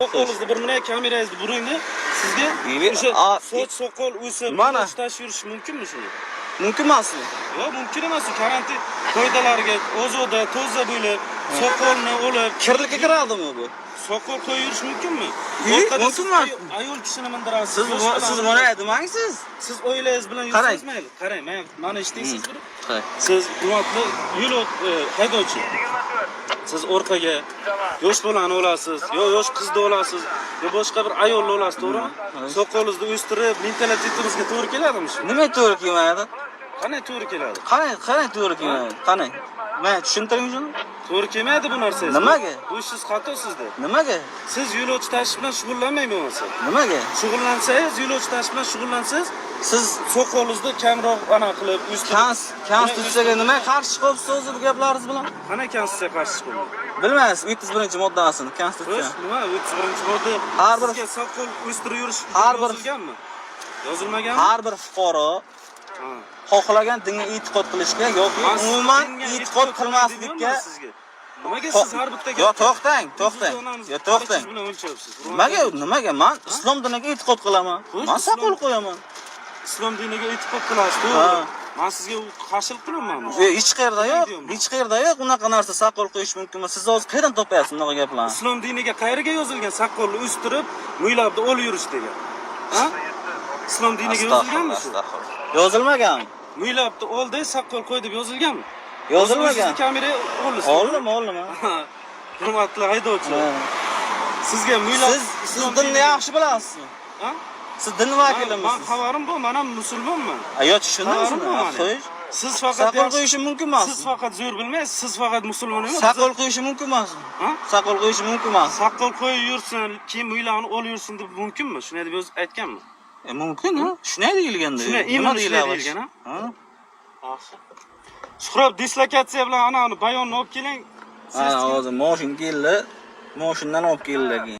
Soqolingizni bir minay kamerangizni buringni sizga o'sha soch soqol o'sib tashlab yurish mumkinmi shuni? Mumkin emasmi? Yo'q, mumkin emas. Karantin qoidalariga ozoda, toza bo'lib, soqolni olib, kirlikka kiradimi bu? soqol qo'yib yurish mumkinmi? Mumkinmi? Ayol kishini mindirasiz. Siz mana aytmangsiz. Siz oilangiz bilan yursangiz mayli. Qarang, mana eshitdingiz bir. Siz hurmatli yo'l haydovchi. Siz orqaga yosh bolani olasiz, yo yosh qizni olasiz, yo boshqa bir ayolni olasiz, to'g'rimi? Soqolingizni o'stirib, mentalitetimizga to'g'ri keladimi shu? Nima to'g'ri kelmaydi? Qanday to'g'ri keladi? Qanday to'g'ri kelmaydi? Qanday? Men tushuntiring shuni. To'g'ri kelmaydi bu narsa. Nimaga? Bu ishingiz xato sizda. Nimaga? Siz yo'lovchi tashish bilan shug'ullanmang bo'lmasa. Nimaga? Shug'ullansangiz, yo'lovchi tashish bilan shug'ullansangiz, siz soqolingizni kamroq ana qilib, konstitutsiyaga nima qarshi chiqyapsiz o'zi bu gaplaringiz bilan? Qanday konstitutsiyaga qarshi chiqyapsiz? Bilmaysiz, 31-moddasini konstitutsiya. Nima 31-modda? Har bir soqol o'stirib yurish yozilganmi? Yozilmaganmi? Har bir fuqaro xohlagan dinga e'tiqod qilishga yoki umuman e'tiqod qilmaslikka. Nimaga siz har bitta Yo, to'xtang. Yo, to'xtang. Nimaga? Men islom diniga e'tiqod qilaman. Men soqol qo'yaman. Islom diniga e'tiqod qilasiz, to'g'ri. Men sizga qarshilik qilamanmi? Hech qayerda yo'q unaqa narsa soqol qo'yish mumkin emas. Siz hozir qayerdan topyapsiz bunaqa gaplarni? Islom diniga qayerga yozilgan soqolni o'stirib, mo'ylabni olib yurish degan? Ha? Islom diniga yozilganmi shu? Yozilmagan. Mo'ylabni oldi, soqol qo'y deb yozilganmi? Yozilmagan. Kamera oldi. Oldimi? Hurmatli haydovchilar. Sizga mo'ylab siz dinni yaxshi bilasizmi? Ha? Siz din vakilimisiz? Men xabarim bor, men ham musulmonman. Yo, tushundingizmi? Siz faqat soqol qo'yish mumkin emas. Siz faqat zo'r bilmaysiz, siz faqat musulmon emas. Soqol qo'yish mumkin emasmi? Ha? Soqol qo'yish mumkin emas. Soqol qo'yib yursin, keyin mo'ylabni olib yursin deb mumkinmi? Shunday deb o'zi aytganmi? Mumkin, ha? Shunday deyilganda. Nima deyilgan, ha? Suhrob dislokatsiya bilan anani bayonni olib keling. Hozir moshin keldi. Moshindan olib keldi keyin.